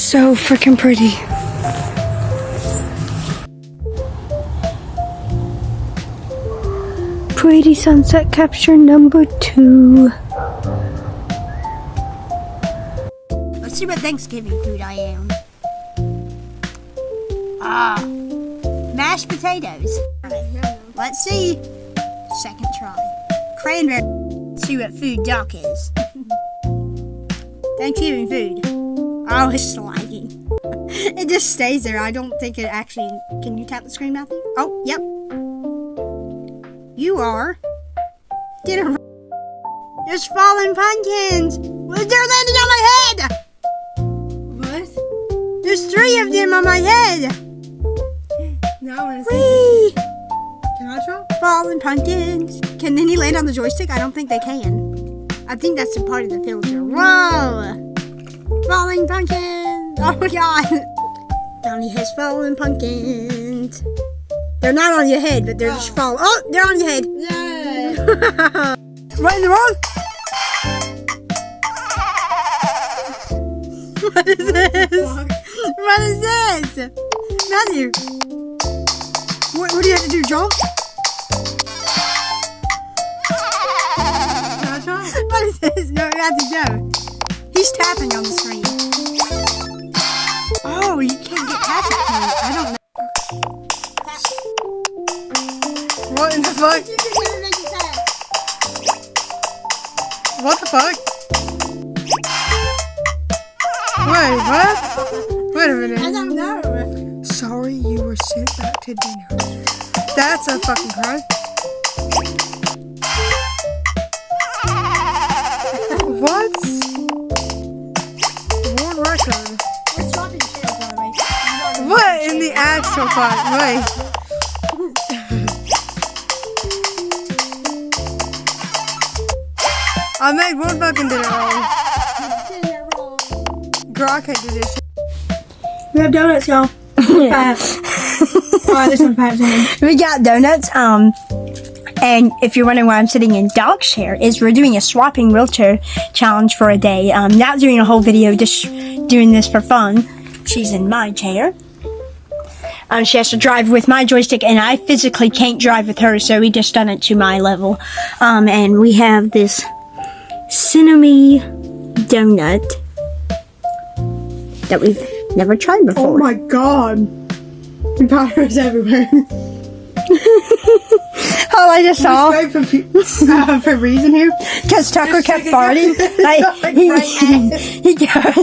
so freaking pretty. Pretty sunset capture number 2. Let's see what Thanksgiving food I am. Mashed potatoes. Let's see. Second try. Cranberry. Let's see what food Doc is. Thanksgiving food. Oh, it's sliding. It just stays there. I don't think it actually... Can you tap the screen, Matthew? Oh, yep. You are. There's fallen pumpkins. They're landing on my head. What? There's 3 of them on my head. No, I want to Whee! Can I try? Fallen pumpkins. Can any land on the joystick? I don't think they can. I think that's a part of the filter. Whoa! Falling pumpkins. Oh my god. Donny has fallen pumpkins. They're not on your head, but they're just falling. Oh, they're on your head. Yay! Right in the road. What is this? What is this? Matthew. What do you have to do, jump? Can I try? What is this? No, you have to go. He's tapping on the screen. Oh, you can't get past it. I don't know. What in the fuck? What the fuck? Wait, what? Wait a minute. I don't know. Sorry you were sent back to dinner. That's a fucking crime. What? World record. We're swapping chairs, by the way. What in the actual fuck? Wait. I made one fucking dinner roll. Girl, I can't do this shit. We have donuts, y'all. Yeah. Alright, this one's 5 cents. We got donuts. And if you're wondering why I'm sitting in Doc's chair, is we're doing a swapping wheelchair challenge for a day. Not doing a whole video, just doing this for fun. She's in my chair. She has to drive with my joystick, and I physically can't drive with her, so we just done it to my level. And we have this cinnamon donut that we've never tried before. Oh my god. Powders everywhere. Oh, I just saw. For reason here? Because Tucker kept farting. Like, he kept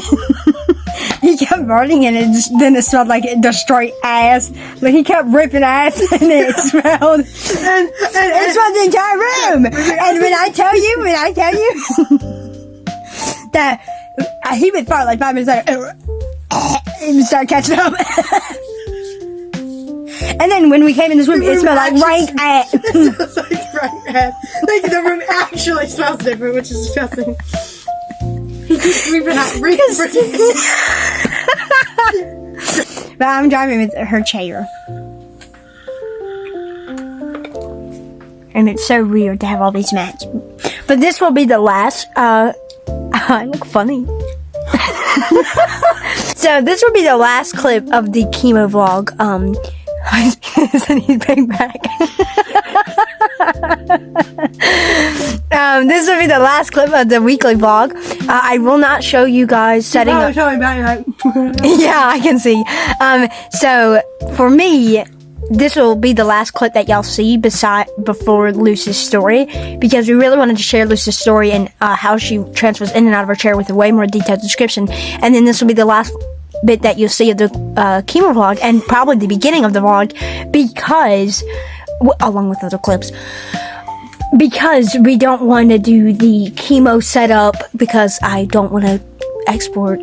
farting, and then it smelled like it destroyed ass. Like, he kept ripping ass, and it smelled. And it smelled the entire room. And when I tell you that he would fart like 5 minutes later, he would start catching up. And then when we came in this room, it smelled like rank ass. It smells like rank ass. Like the room actually smells different, which is disgusting. He keeps reaping out. But I'm driving with her chair. And it's so weird to have all these mats. But this will be the last, I look funny. So this will be the last clip of the Chemo vlog. I said he'd bring back. This will be the last clip of the weekly vlog. I will not show you guys setting up. Show me back, Yeah, I can see. So for me, this will be the last clip that y'all see before Luce's story, because we really wanted to share Luce's story and how she transfers in and out of her chair with a way more detailed description. And then this will be the last bit that you'll see of the Chemo vlog, and probably the beginning of the vlog, because along with other clips, because we don't want to do the Chemo setup, because I don't want to export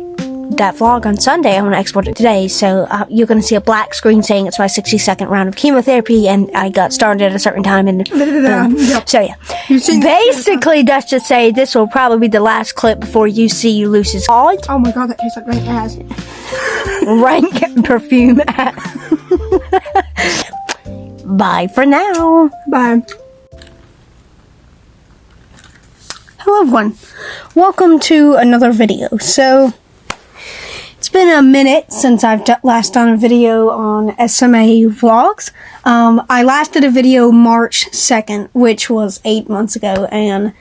that vlog on Sunday. I want to export it today, so you're going to see a black screen saying it's my 60-second round of chemotherapy, and I got started at a certain time, and so yeah. Basically, that's to say this will probably be the last clip before you see Luce's vlog. Oh my god, that tastes like rank ass. Rank perfume. Bye for now. Bye. Hello everyone. Welcome to another video. So, it's been a minute since I've last done a video on SMA Vlogs. I last did a video March 2nd, which was 8 months ago, and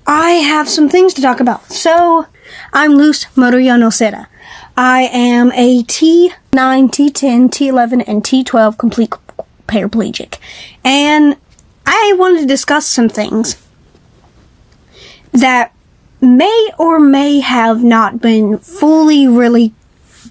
I have some things to talk about. So, I'm Luz Motoya Nocera. I am a T9, T10, T11, and T12 complete paraplegic. And I wanted to discuss some things that may or may have not been fully, really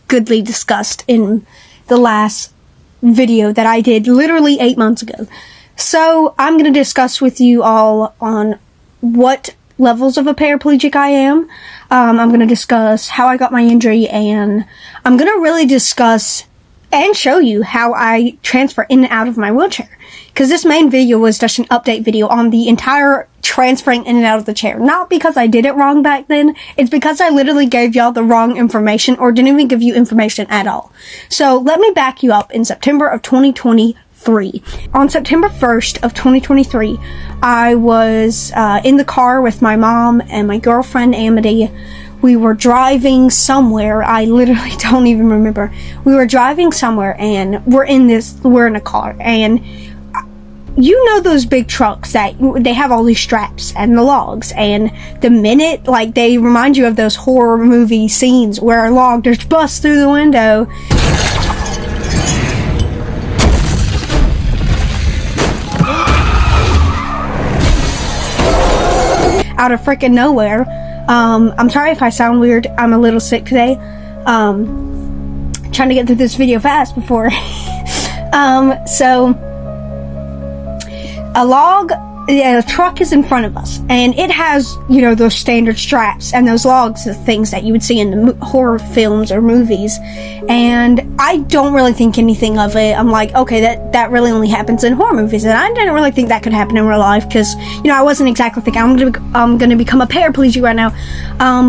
goodly discussed in the last video that I did literally 8 months ago. So I'm going to discuss with you all on what levels of a paraplegic I am. I'm going to discuss how I got my injury, and I'm going to really discuss and show you how I transfer in and out of my wheelchair. Because this main video was just an update video on the entire transferring in and out of the chair. Not because I did it wrong back then, it's because I literally gave y'all the wrong information or didn't even give you information at all. So let me back you up. In September of 2023. On September 1st of 2023, I was in the car with my mom and my girlfriend Amity. We were driving somewhere. I literally don't even remember. We were driving somewhere, and we're in a car, and you know those big trucks that they have all these straps and the logs, and the minute, like, they remind you of those horror movie scenes where a log just busts through the window. Out of freaking nowhere. I'm sorry if I sound weird. I'm a little sick today. Trying to get through this video fast before. So a truck is in front of us, and it has, you know, those standard straps and those logs, the things that you would see in the horror films or movies. And I don't really think anything of it. I'm like, okay, that really only happens in horror movies, and I didn't really think that could happen in real life, because, you know, I wasn't exactly thinking I'm gonna become a paraplegic right now.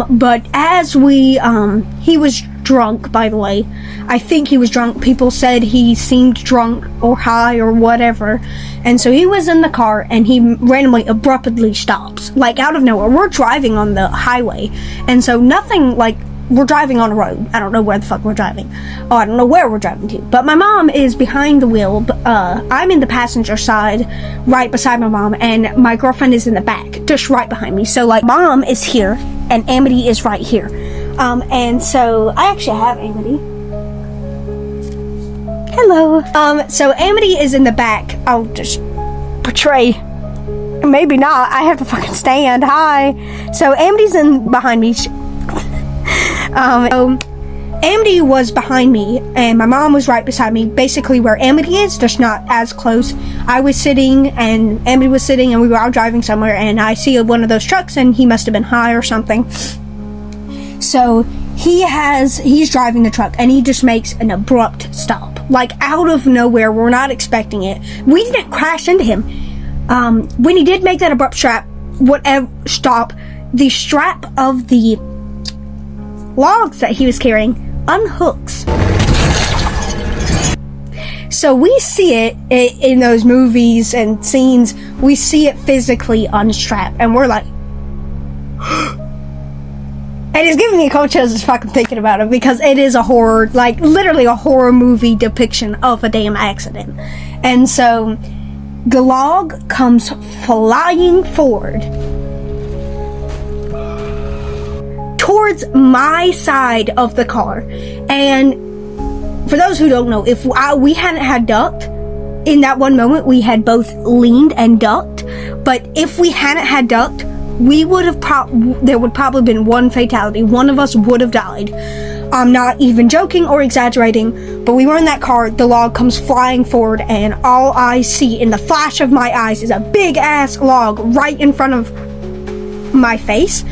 But as he was drunk, by the way. I think he was drunk. People said he seemed drunk or high or whatever. And so he was in the car, and he randomly, abruptly stops. Like, out of nowhere. We're driving on the highway. And so nothing, like, we're driving on a road. I don't know where the fuck we're driving. Oh, I don't know where we're driving to. But my mom is behind the wheel. I'm in the passenger side, right beside my mom. And my girlfriend is in the back, just right behind me. So, like, mom is here, and Amity is right here. And so I actually have Amity. Hello. So Amity is in the back. I'll just portray. Maybe not. I have to fucking stand. Hi. So Amity's in behind me. So Amity was behind me, and my mom was right beside me, basically where Amity is, just not as close. I was sitting, and Amity was sitting, and we were out driving somewhere, and I see one of those trucks, and he must have been high or something. So he's driving the truck, and he just makes an abrupt stop, like out of nowhere. We're not expecting it. We didn't crash into him. When he did make that abrupt stop, the strap of the logs that he was carrying unhooks. So we see it in those movies and scenes. We see it physically unstrap, and we're like. And it's giving me cold chills just fucking thinking about it, because it is a horror, like literally a horror movie depiction of a damn accident. And so the log comes flying forward towards my side of the car. And for those who don't know, if we hadn't had ducked, in that one moment we had both leaned and ducked. But if we hadn't had ducked, we would have there would probably been one fatality. One of us would have died. I'm not even joking or exaggerating, but we were in that car. The log comes flying forward, and all I see in the flash of my eyes is a big ass log right in front of my face.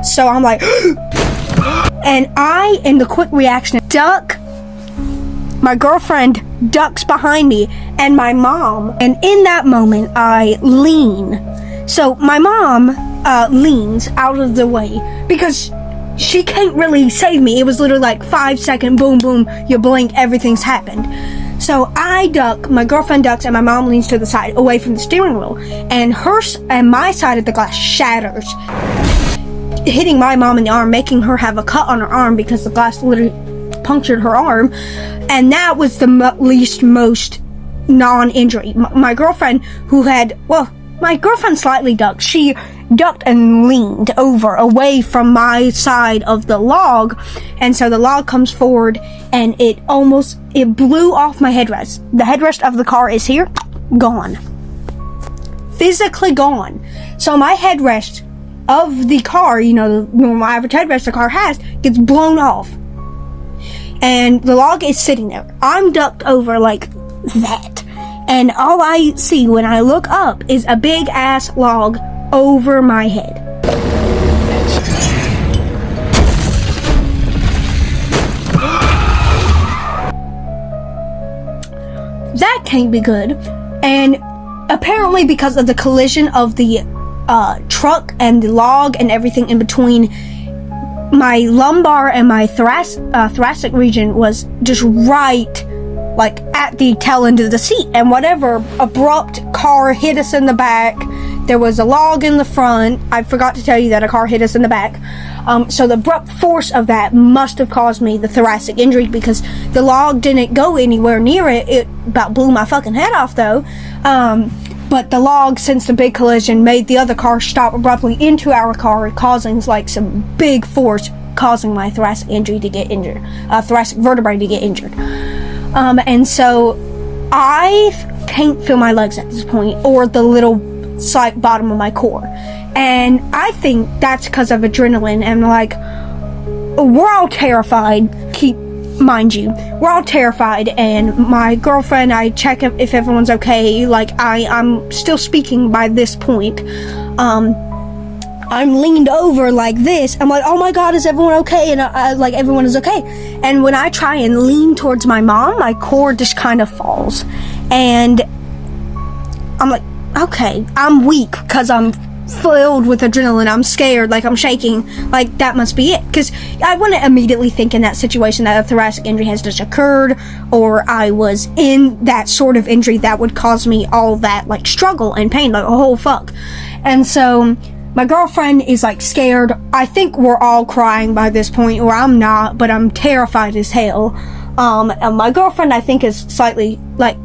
So I'm like, and I, in the quick reaction, duck. My girlfriend ducks behind me, and my mom, and in that moment I lean. So my mom leans out of the way, because she can't really save me. It was literally like 5 second, boom, boom, you blink, everything's happened. So I duck, my girlfriend ducks, and my mom leans to the side, away from the steering wheel, and my side of the glass shatters. hitting my mom in the arm, making her have a cut on her arm because the glass literally punctured her arm. And that was the most non-injury. My girlfriend, my girlfriend slightly ducked. She ducked and leaned over away from my side of the log, and so the log comes forward and it blew off my headrest. The headrest of the car is here, gone. Physically gone. So my headrest of the car, the normal average headrest the car has, gets blown off. And the log is sitting there. I'm ducked over like that. And all I see when I look up is a big ass log over my head. That can't be good. And apparently because of the collision of the truck and the log and everything in between, my lumbar and my thoracic region was just right like at the tail end of the seat, and whatever abrupt car hit us in the back. There was a log in the front. I forgot to tell you that a car hit us in the back. So the abrupt force of that must have caused me the thoracic injury, because the log didn't go anywhere near it. It about blew my fucking head off though. But the log, since the big collision, made the other car stop abruptly into our car, causing like some big force, causing my thoracic injury to get injured, thoracic vertebrae to get injured. And so I can't feel my legs at this point, or the little side bottom of my core. And I think that's because of adrenaline. And like, we're all terrified. Mind you, we're all terrified. And my girlfriend, I check if everyone's okay. Like, I'm still speaking by this point. I'm leaned over like this. I'm like, oh my god, is everyone okay? And like, everyone is okay. And when I try and lean towards my mom, my core just kind of falls. And I'm like, okay, I'm weak because I'm filled with adrenaline. I'm scared, like I'm shaking, like that must be it. Because I wouldn't immediately think in that situation that a thoracic injury has just occurred, or I was in that sort of injury that would cause me all that like struggle and pain, like, oh fuck. And so my girlfriend is like scared. I think we're all crying by this point, or I'm not, but I'm terrified as hell. And my girlfriend, I think, is slightly like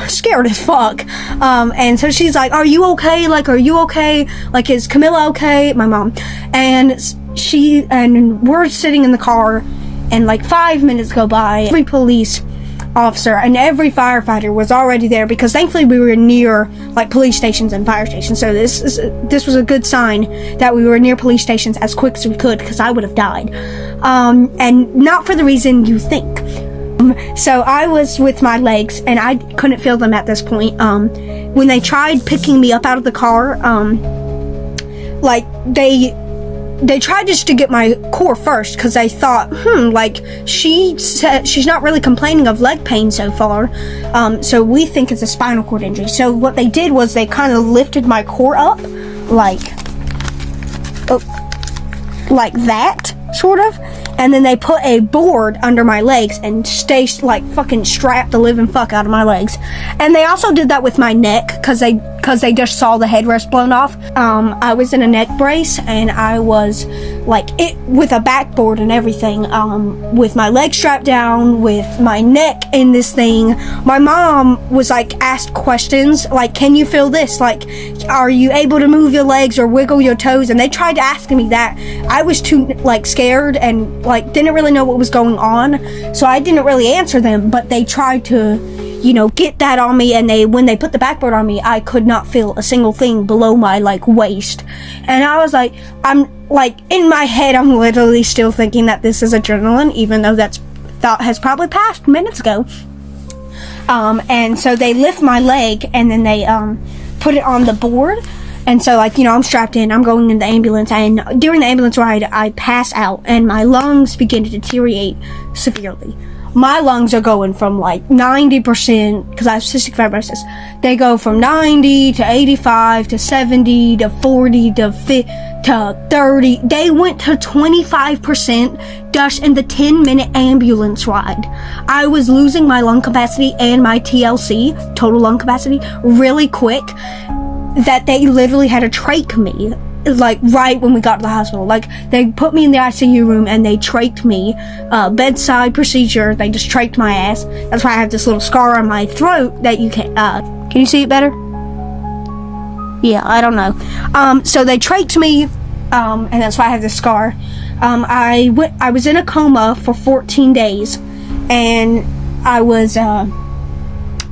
scared as fuck. And so she's like, are you okay? Like, are you okay? Like, is Camilla okay? My mom. And we're sitting in the car, and like 5 minutes go by. Every police officer and every firefighter was already there, because thankfully we were near like police stations and fire stations. So this was a good sign that we were near police stations as quick as we could, because I would have died. And not for the reason you think. So I was with my legs, and I couldn't feel them at this point. When they tried picking me up out of the car, like they tried just to get my core first, because they thought, like, she said she's not really complaining of leg pain so far, so we think it's a spinal cord injury. So what they did was they kind of lifted my core up like that, sort of, and then they put a board under my legs and like fucking strapped the living fuck out of my legs. And they also did that with my neck, because they just saw the headrest blown off. I was in a neck brace, and I was like it with a backboard and everything, with my legs strapped down, with my neck in this thing. My mom was like asked questions like, can you feel this? Like, are you able to move your legs or wiggle your toes? And they tried to ask me that. I was too like scared and like didn't really know what was going on, so I didn't really answer them. But they tried to, get that on me, and when they put the backboard on me, I could not feel a single thing below my like waist. And I was like, I'm like, in my head, I'm literally still thinking that this is adrenaline, even though that thought has probably passed minutes ago. And so they lift my leg, and then they put it on the board. And so, like, I'm strapped in, I'm going in the ambulance, and during the ambulance ride, I pass out, and my lungs begin to deteriorate severely. My lungs are going from, like, 90%, because I have cystic fibrosis, they go from 90 to 85 to 70 to 40 to 50 to 30. They went to 25% just in the 10-minute ambulance ride. I was losing my lung capacity and my TLC, total lung capacity, really quick, that they literally had to trach me like right when we got to the hospital. Like, they put me in the ICU room and they trached me, bedside procedure. They just trached my ass. That's why I have this little scar on my throat that you can you see it better? Yeah, I don't know. So they trached me, and that's why I have this scar. I was in a coma for 14 days, and I was,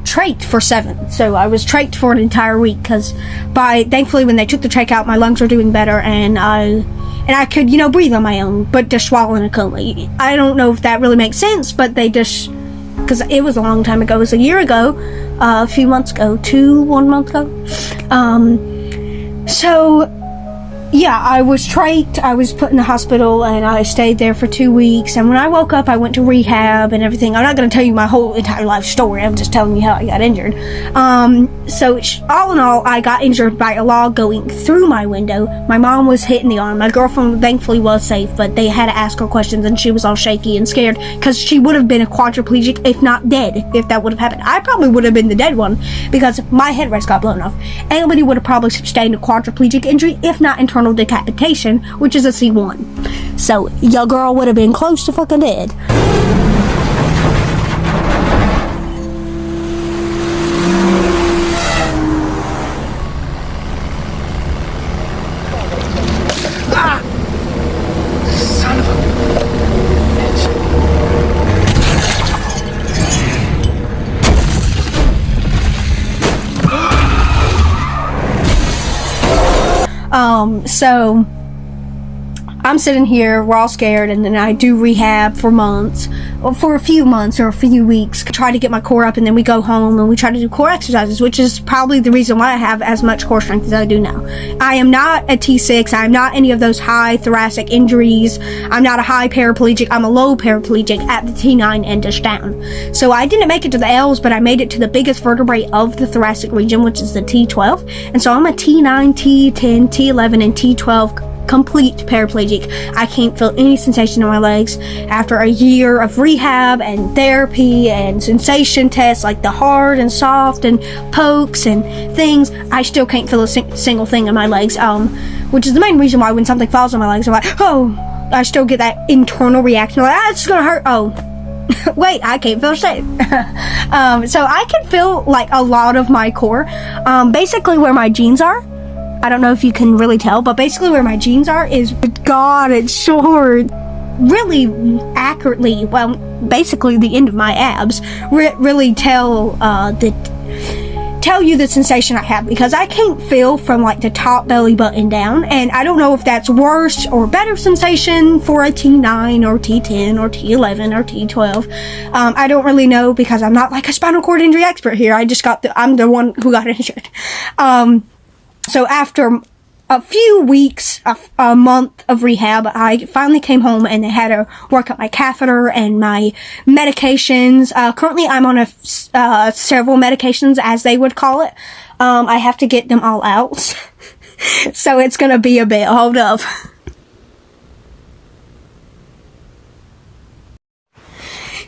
trached for 7. So I was trached for an entire week, because thankfully when they took the trach out, my lungs were doing better, and I could, breathe on my own, but just while in a coma. I don't know if that really makes sense, but they just, because it was a long time ago. It was a year ago, a few months ago, 1 month ago. So yeah, I was trached, I was put in the hospital, and I stayed there for 2 weeks, and when I woke up, I went to rehab and everything. I'm not going to tell you my whole entire life story, I'm just telling you how I got injured. So all in all, I got injured by a log going through my window. My mom was hit in the arm. My girlfriend thankfully was safe, but they had to ask her questions, and she was all shaky and scared, because she would have been a quadriplegic, if not dead, if that would have happened. I probably would have been the dead one, because my headrest got blown off. Anybody would have probably sustained a quadriplegic injury, if not internal decapitation, which is a C1. So your girl would have been close to fucking dead. Son of a bitch. So I'm sitting here, we're all scared, and then I do rehab for months, or for a few months or a few weeks, try to get my core up, and then we go home and we try to do core exercises, which is probably the reason why I have as much core strength as I do now. I am not a T6, I'm not any of those high thoracic injuries, I'm not a high paraplegic, I'm a low paraplegic at the T9 and just down. So I didn't make it to the L's, but I made it to the biggest vertebrae of the thoracic region, which is the T12, and so I'm a T9, T10, T11, and T12 complete paraplegic. I can't feel any sensation in my legs. After a year of rehab and therapy and sensation tests like the hard and soft and pokes and things, I still can't feel a single thing in my legs, which is the main reason why when something falls on my legs, I'm like, oh, I still get that internal reaction, like, it's gonna hurt. Oh, wait, I can't feel shit. So I can feel like a lot of my core, basically where my jeans are. I don't know if you can really tell, but basically where my jeans are is, God, it's short. Really accurately, well, basically the end of my abs really tell you the sensation I have, because I can't feel from like the top belly button down, and I don't know if that's worse or better sensation for a T9 or T10 or T11 or T12. I don't really know, because I'm not like a spinal cord injury expert here. I'm the one who got injured. So after a few weeks, a month of rehab, I finally came home and they had to work up my catheter and my medications. Currently I'm on several medications, as they would call it. I have to get them all out. So it's gonna be a bit. Hold up.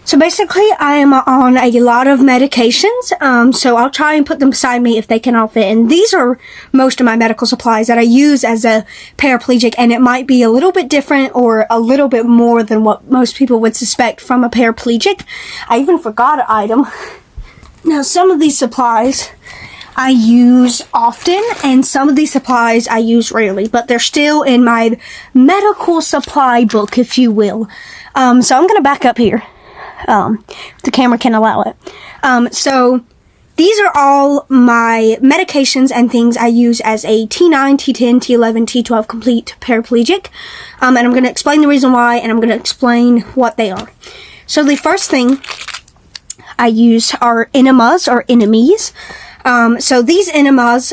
So basically, I am on a lot of medications, so I'll try and put them beside me if they can all fit. And these are most of my medical supplies that I use as a paraplegic, and it might be a little bit different or a little bit more than what most people would suspect from a paraplegic. I even forgot an item. Now, some of these supplies I use often, and some of these supplies I use rarely, but they're still in my medical supply book, if you will. So I'm gonna back up here. The camera can allow it. So these are all my medications and things I use as a T9, T10, T11, T12 complete paraplegic. And I'm going to explain the reason why, and I'm going to explain what they are. So the first thing I use are enemas or enemies. So these enemas,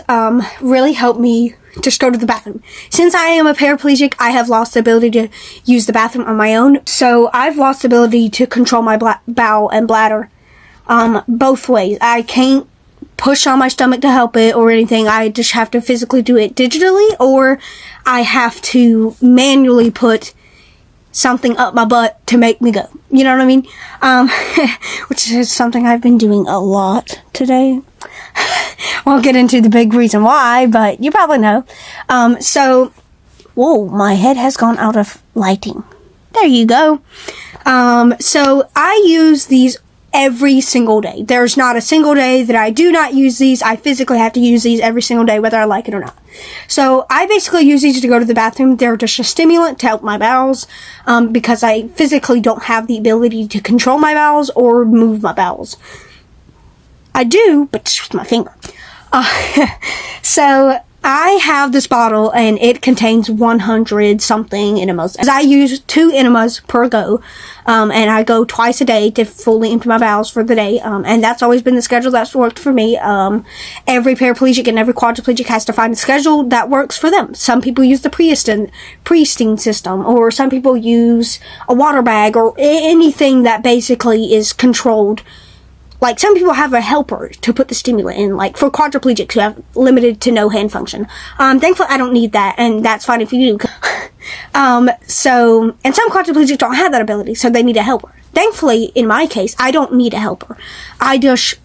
really help me just go to the bathroom. Since I am a paraplegic, I have lost the ability to use the bathroom on my own. So I've lost the ability to control my bowel and bladder, both ways. I can't push on my stomach to help it or anything. I just have to physically do it digitally, or I have to manually put something up my butt to make me go. You know what I mean? Which is something I've been doing a lot today. Won't get into the big reason why, but you probably know. So Whoa, my head has gone out of lighting. There you go. So I use these every single day. There's not a single day that I do not use these. I physically have to use these every single day, whether I like it or not. So I basically use these to go to the bathroom. They're just a stimulant to help my bowels, because I physically don't have the ability to control my bowels or move my bowels. I do, but just with my finger. So I have this bottle, and it contains 100 something enemas. I use 2 enemas per go, and I go twice a day to fully empty my bowels for the day, and that's always been the schedule that's worked for me. Every paraplegic and every quadriplegic has to find a schedule that works for them. Some people use the Priesting system, or some people use a water bag, or anything that basically is controlled. Like, some people have a helper to put the stimulant in, like, for quadriplegics who have limited to no hand function. Thankfully, I don't need that, and that's fine if you do. And some quadriplegics don't have that ability, so they need a helper. Thankfully, in my case, I don't need a helper. I just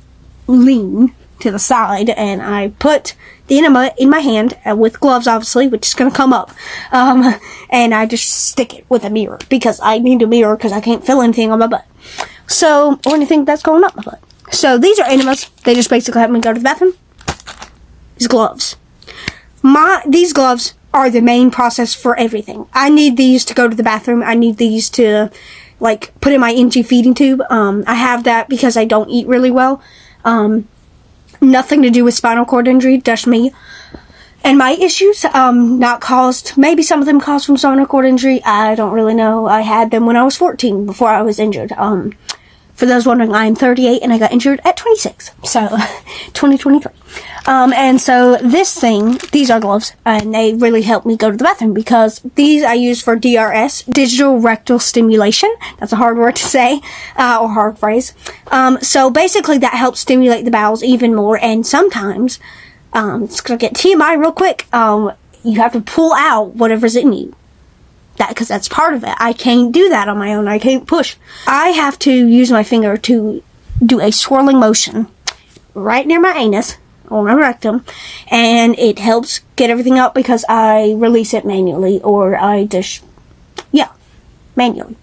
lean to the side, and I put the enema in my hand, with gloves, obviously, which is gonna come up. And I just stick it with a mirror, because I need a mirror, because I can't feel anything on my butt. So, or anything that's going up my butt. So, these are enemas. They just basically help me go to the bathroom. These gloves. These gloves are the main process for everything. I need these to go to the bathroom. I need these to, like, put in my NG feeding tube. I have that because I don't eat really well. Nothing to do with spinal cord injury, just me. And my issues, not caused, maybe some of them caused from spinal cord injury. I don't really know. I had them when I was 14, before I was injured. For those wondering, I am 38 and I got injured at 26. So, 2023. And so these are gloves, and they really help me go to the bathroom, because these I use for DRS, digital rectal stimulation. That's a hard word to say, or hard phrase. So basically that helps stimulate the bowels even more, and sometimes, it's gonna get TMI real quick, you have to pull out whatever's in you. Because that's part of it. I can't do that on my own. I can't push. I have to use my finger to do a swirling motion right near my anus, or my rectum, and it helps get everything out, because I release it manually, or I just, manually.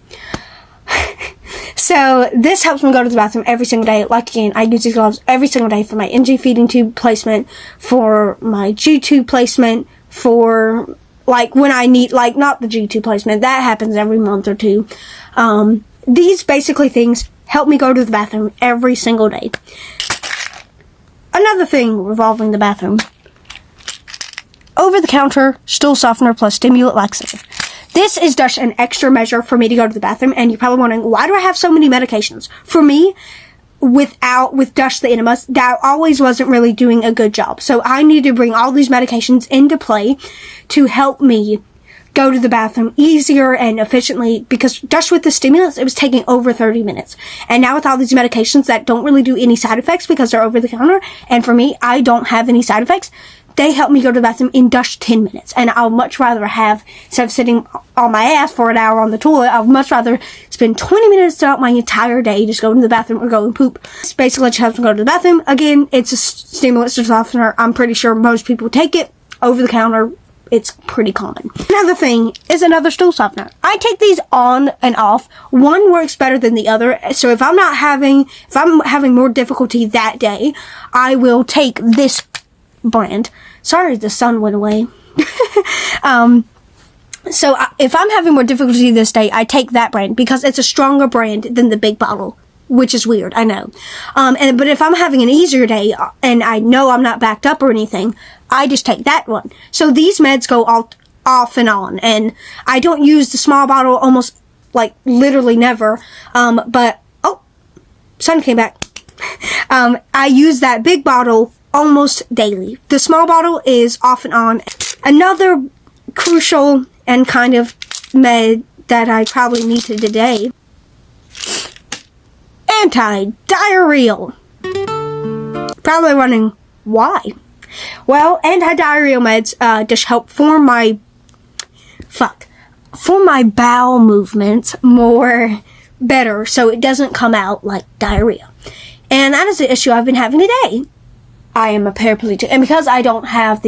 So, this helps me go to the bathroom every single day. Like, again, I use these gloves every single day for my NG feeding tube placement, for my G-tube placement, for, like, when I need, like, not the G-tube placement. That happens every month or two. These basically things help me go to the bathroom every single day. Another thing revolving the bathroom. Over-the-counter stool softener plus stimulant laxative. This is just an extra measure for me to go to the bathroom, and you're probably wondering, why do I have so many medications? For me, with just the enemas, that always wasn't really doing a good job. So I need to bring all these medications into play to help me go to the bathroom easier and efficiently, because just with the stimulants, it was taking over 30 minutes. And now with all these medications that don't really do any side effects because they're over the counter, and for me, I don't have any side effects, they help me go to the bathroom in just 10 minutes. And I'll much rather have, instead of sitting on my ass for an hour on the toilet, I'd much rather spend 20 minutes throughout my entire day just going to the bathroom or going poop. This basically just helps me go to the bathroom. Again, it's a stimulant softener. I'm pretty sure most people take it. Over the counter, it's pretty common. Another thing is another stool softener. I take these on and off. One works better than the other. So if I'm having more difficulty that day, I will take this brand. Sorry, the sun went away. So if I'm having more difficulty this day, I take that brand because it's a stronger brand than the big bottle, which is weird, I know. But if I'm having an easier day and I know I'm not backed up or anything, I just take that one. So these meds go all off and on, and I don't use the small bottle almost, like, literally never. But sun came back. I use that big bottle almost daily. The small bottle is off and on. Another crucial and kind of med that I probably needed today. Anti-diarrheal. Probably wondering why. Well, anti-diarrheal meds just help form my bowel movements better, so it doesn't come out like diarrhea. And that is the issue I've been having today. I am a paraplegic, and because I don't have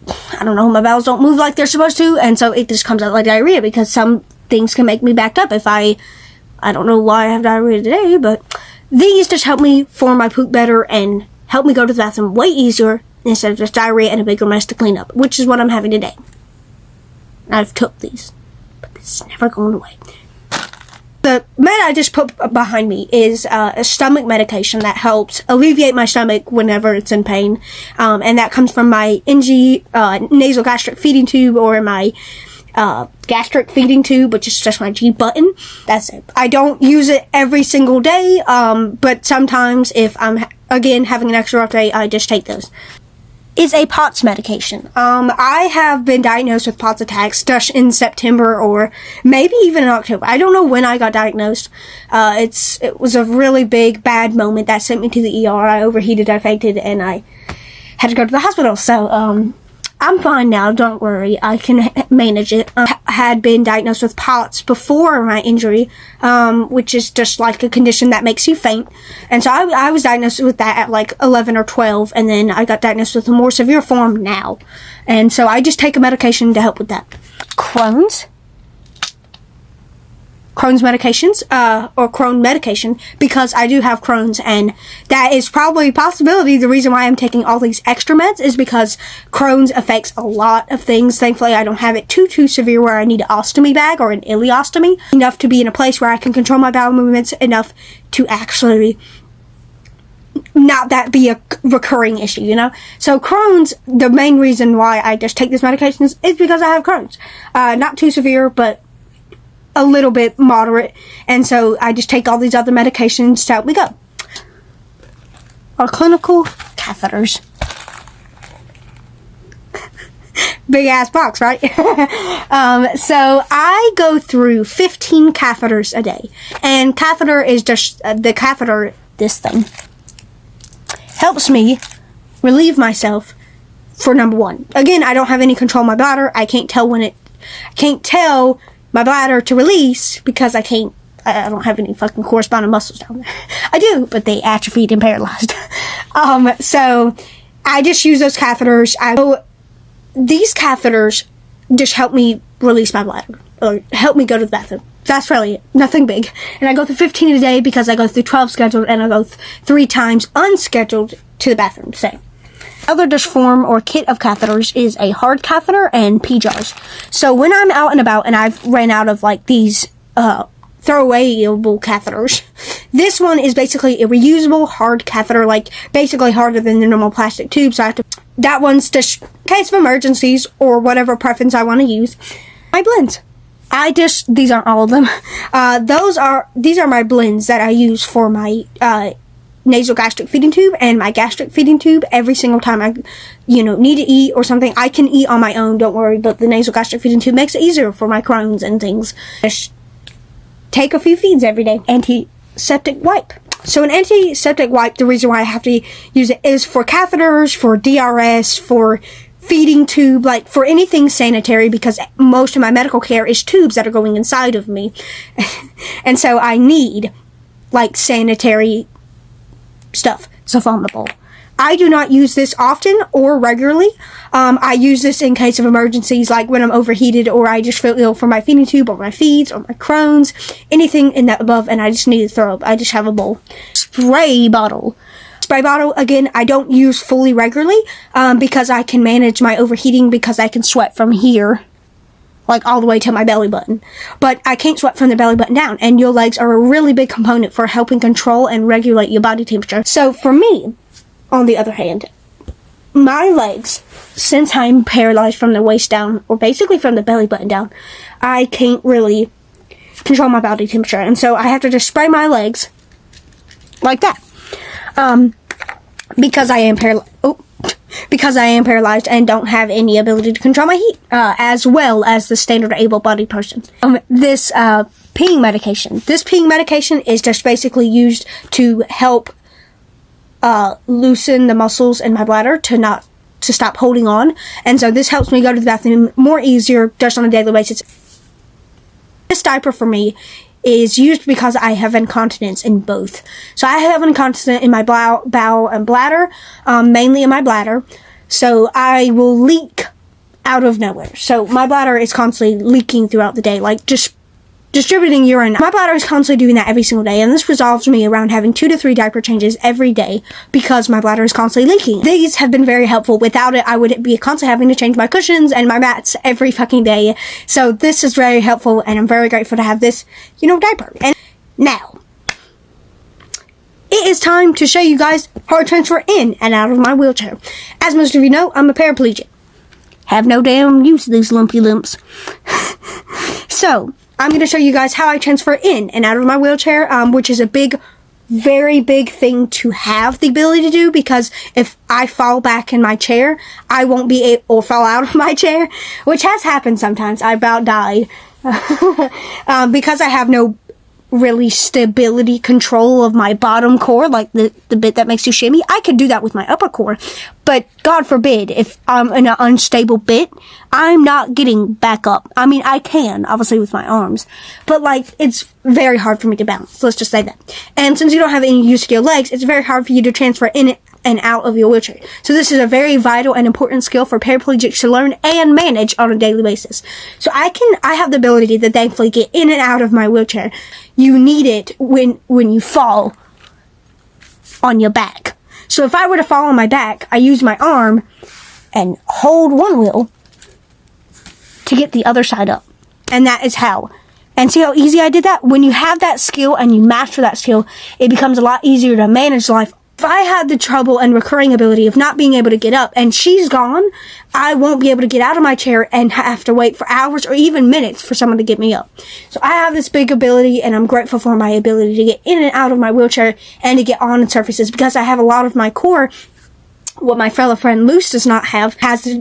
I don't know, my bowels don't move like they're supposed to, and so it just comes out like diarrhea, because some things can make me backed up if I don't know why I have diarrhea today, but these just help me form my poop better and help me go to the bathroom way easier instead of just diarrhea and a bigger mess to clean up, which is what I'm having today. I've took these, but it's never going away. The med I just put behind me is a stomach medication that helps alleviate my stomach whenever it's in pain. And that comes from my NG nasal gastric feeding tube, or my gastric feeding tube, which is just my G button. That's it. I don't use it every single day, but sometimes if I'm, again, having an extra rough day, I just take those. Is a POTS medication. I have been diagnosed with POTS attacks just in September, or maybe even in October. I don't know when I got diagnosed. It was a really big, bad moment that sent me to the ER. I overheated, I fainted, and I had to go to the hospital. So, I'm fine now, don't worry. I can manage it. I had been diagnosed with POTS before my injury, which is just like a condition that makes you faint. And so I was diagnosed with that at like 11 or 12, and then I got diagnosed with a more severe form now. And so I just take a medication to help with that. Crohn's medications, or Crohn medication, because I do have Crohn's, and that is probably a possibility. The reason why I'm taking all these extra meds is because Crohn's affects a lot of things. Thankfully, I don't have it too severe where I need an ostomy bag or an ileostomy, enough to be in a place where I can control my bowel movements enough to actually not that be a recurring issue, you know? So Crohn's, the main reason why I just take this medication is because I have Crohn's. Not too severe, but a little bit moderate, and so I just take all these other medications to help me go. Our clinical catheters. Big ass box, right? So I go through 15 catheters a day, and catheter is just the catheter. This thing helps me relieve myself. For number one, again, I don't have any control of my bladder. I can't tell my bladder to release because I don't have any fucking corresponding muscles down there. I do, but they atrophied and paralyzed. So I just use those catheters. These catheters just help me release my bladder, or help me go to the bathroom. That's really it. Nothing big. And I go through 15 a day because I go through 12 scheduled, and I go 3 times unscheduled to the bathroom. So other dish form or kit of catheters is a hard catheter and pee jars. So when I'm out and about and I've ran out of like these throwawayable catheters, this one is basically a reusable hard catheter, like basically harder than the normal plastic tube. So that one's just in case of emergencies or whatever preference I want to use. My blends. These aren't all of them. These are my blends that I use for my nasal gastric feeding tube and my gastric feeding tube. Every single time I, need to eat or something, I can eat on my own, don't worry, but the nasal gastric feeding tube makes it easier for my Crohn's and things. Just take a few feeds every day. Antiseptic wipe. So an antiseptic wipe, the reason why I have to use it is for catheters, for DRS, for feeding tube, like for anything sanitary, because most of my medical care is tubes that are going inside of me. And so I need like sanitary stuff. So flammable. I do not use this often or regularly. I use this in case of emergencies, like when I'm overheated or I just feel ill from my feeding tube or my feeds or my Crohn's, anything in that above, and I just need to throw up. I just have a bowl. Spray bottle. Spray bottle, again, I don't use fully regularly because I can manage my overheating because I can sweat from here, like all the way to my belly button. But I can't sweat from the belly button down, and your legs are a really big component for helping control and regulate your body temperature. So for me, on the other hand, my legs, since I'm paralyzed from the waist down, or basically from the belly button down, I can't really control my body temperature, and so I have to just spray my legs like that. Because I am paralyzed and don't have any ability to control my heat, as well as the standard able-bodied person. This peeing medication. This peeing medication is just basically used to help loosen the muscles in my bladder to stop holding on, and so this helps me go to the bathroom more easier just on a daily basis. This diaper for me is used because I have incontinence in both. So I have incontinence in my bowel and bladder, mainly in my bladder. So I will leak out of nowhere. So my bladder is constantly leaking throughout the day, like just distributing urine. My bladder is constantly doing that every single day, and this resolves me around having 2 to 3 diaper changes every day because my bladder is constantly leaking. These have been very helpful. Without it, I would be constantly having to change my cushions and my mats every fucking day. So this is very helpful, and I'm very grateful to have this, diaper. And now, it is time to show you guys how I transfer in and out of my wheelchair. As most of you know, I'm a paraplegic. Have no damn use of these lumpy lumps. So, I'm going to show you guys how I transfer in and out of my wheelchair, which is a very big thing to have the ability to do, because if I fall back in my chair, I won't be able, or fall out of my chair, which has happened sometimes. I about died because I have no really stability control of my bottom core, like the bit that makes you shimmy. I could do that with my upper core, but God forbid, if I'm in an unstable bit, I'm not getting back up. I mean, I can, obviously, with my arms, but it's very hard for me to balance. Let's just say that. And since you don't have any use of your legs, it's very hard for you to transfer in and out of your wheelchair. So this is a very vital and important skill for paraplegics to learn and manage on a daily basis. So I have the ability to thankfully get in and out of my wheelchair. You need it when you fall on your back. So if I were to fall on my back, I use my arm and hold one wheel to get the other side up. And that is how. And see how easy I did that? When you have that skill and you master that skill, it becomes a lot easier to manage life. If I had the trouble and recurring ability of not being able to get up and she's gone, I won't be able to get out of my chair and have to wait for hours or even minutes for someone to get me up. So I have this big ability, and I'm grateful for my ability to get in and out of my wheelchair and to get on surfaces, because I have a lot of my core, what my fellow friend Luce does not have, has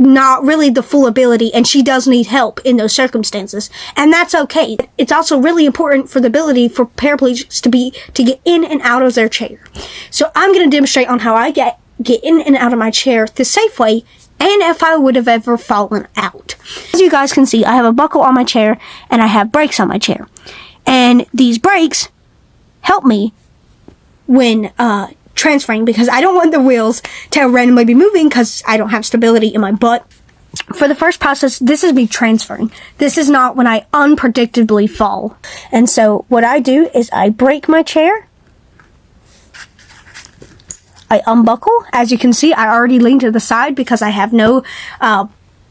not really the full ability, and she does need help in those circumstances, and that's okay. It's also really important for the ability for paraplegics to get in and out of their chair. So I'm going to demonstrate on how I get in and out of my chair the safe way, and if I would have ever fallen out. As you guys can see, I have a buckle on my chair and I have brakes on my chair, and these brakes help me when transferring, because I don't want the wheels to randomly be moving because I don't have stability in my butt. For the first process, this is me transferring. This is not when I unpredictably fall. And so what I do is I brake my chair. I unbuckle. As you can see, I already lean to the side because I have no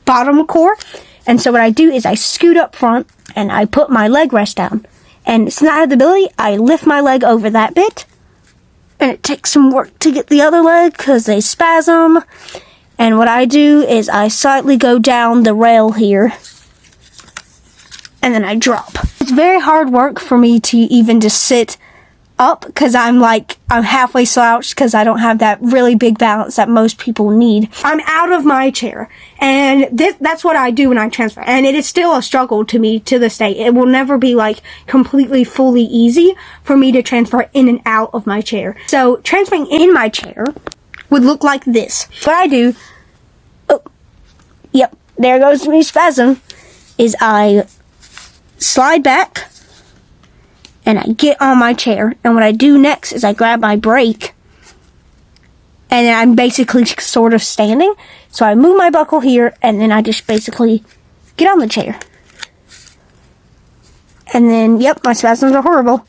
bottom core. And so what I do is I scoot up front and I put my leg rest down. And since I have the ability, I lift my leg over that bit. And it takes some work to get the other leg because they spasm. And what I do is I slightly go down the rail here. And then I drop. It's very hard work for me to even just sit up, because I'm halfway slouched because I don't have that really big balance that most people need. I'm out of my chair, and that's what I do when I transfer, and it is still a struggle to me to this day. It will never be completely fully easy for me to transfer in and out of my chair. So transferring in my chair would look like this. What I do, there goes me spasm, is I slide back and I get on my chair, and what I do next is I grab my brake, and then I'm basically sort of standing. So I move my buckle here, and then I just basically get on the chair. And then, yep, my spasms are horrible.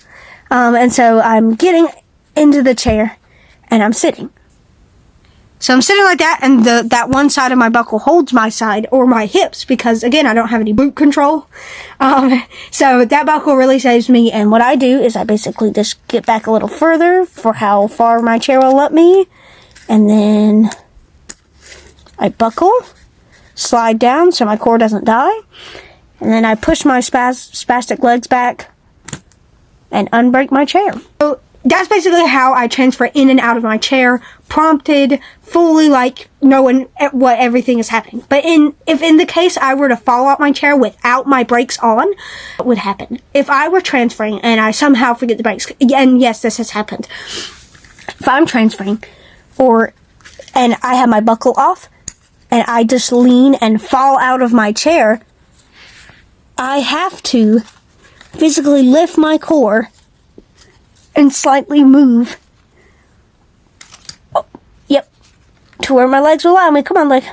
And so I'm getting into the chair, and I'm sitting. So I'm sitting like that, and that one side of my buckle holds my side, or my hips, because, again, I don't have any boot control. So that buckle really saves me, and what I do is I basically just get back a little further for how far my chair will let me, and then I buckle, slide down so my core doesn't die, and then I push my spastic legs back and unbrake my chair. So that's basically how I transfer in and out of my chair, prompted, fully knowing what everything is happening. But if in the case I were to fall out my chair without my brakes on, what would happen? If I were transferring and I somehow forget the brakes, and yes, this has happened. If I'm transferring, and I have my buckle off, and I just lean and fall out of my chair, I have to physically lift my core and slightly move, to where my legs will allow me. Come on, leg.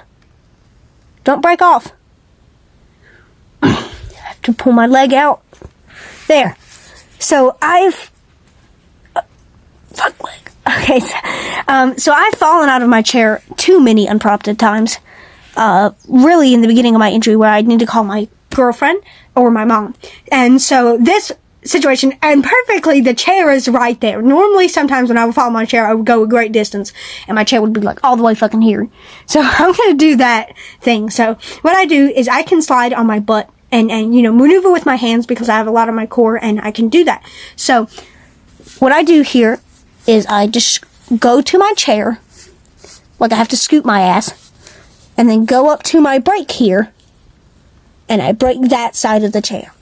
Don't break off. I have to pull my leg out. There. So I've... fuck leg. Okay, so I've fallen out of my chair too many unprompted times. Really in the beginning of my injury where I'd need to call my girlfriend or my mom. And so this situation, and perfectly, the chair is right there. Normally, sometimes when I would fall in my chair, I would go a great distance, and my chair would be like all the way fucking here. So I'm gonna do that thing. So what I do is I can slide on my butt and maneuver with my hands because I have a lot of my core and I can do that. So what I do here is I just go to my chair, like I have to scoot my ass, and then go up to my brake here, and I brake that side of the chair.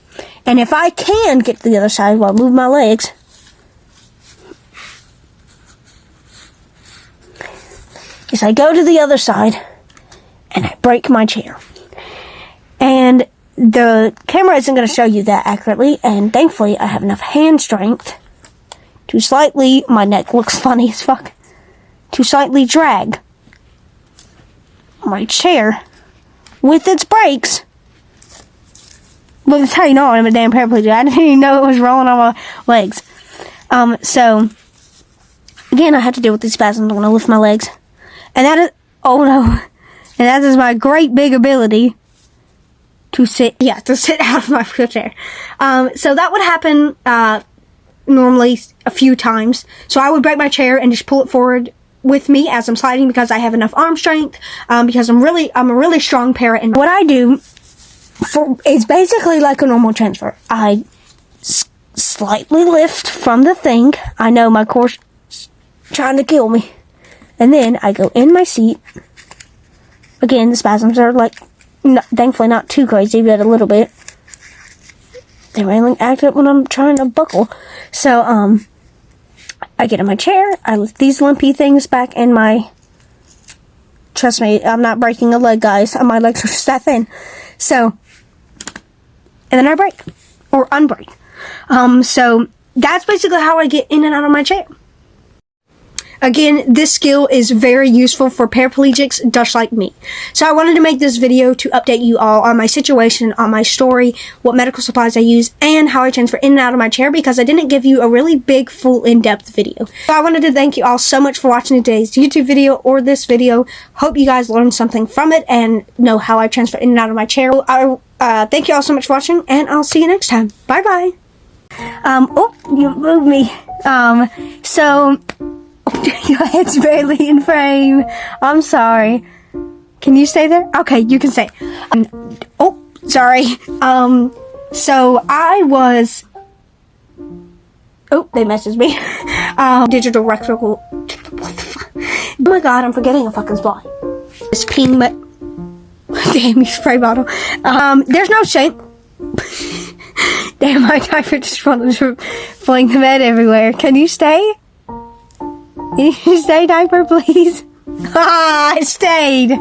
And if I can get to the other side while I move my legs, is I go to the other side, and I brake my chair. And the camera isn't going to show you that accurately, and thankfully I have enough hand strength to slightly, my neck looks funny as fuck, to slightly drag my chair with its brakes. Well, that's how you know I'm a damn paraplegic. I didn't even know it was rolling on my legs. So, again, I had to deal with these spasms. I'm going to lift my legs. And that is, oh no. And that is my great big ability to sit out of my wheelchair. So that would happen, normally a few times. So I would break my chair and just pull it forward with me as I'm sliding because I have enough arm strength, because I'm a really strong para. And what I do is basically like a normal transfer. I slightly lift from the thing. I know my core's trying to kill me. And then I go in my seat. Again, the spasms are like, thankfully not too crazy, but a little bit. They really act up when I'm trying to buckle. So, I get in my chair. I lift these limpy things back in my... Trust me, I'm not breaking a leg, guys. My legs are just that thin. So, and then I brake. Or unbrake. So, that's basically how I get in and out of my chair. Again, this skill is very useful for paraplegics just like me. So I wanted to make this video to update you all on my situation, on my story, what medical supplies I use, and how I transfer in and out of my chair because I didn't give you a really big, full, in-depth video. So I wanted to thank you all so much for watching today's YouTube video or this video. Hope you guys learned something from it and know how I transfer in and out of my chair. Thank you all so much for watching, and I'll see you next time. Bye-bye. Oh, you moved me. So... Your head's barely in frame. I'm sorry. Can you stay there? Okay, you can stay. Oh, sorry. So I was... Oh, they messaged me. Digital rectal... What the fuck? Oh my god, I'm forgetting a fucking spot. It's peeing my... Damn, you spray bottle. There's no shape. Damn, my diaper just wanted to fling the bed everywhere. Can you stay? Can you stay, diaper, please? Ah, I stayed.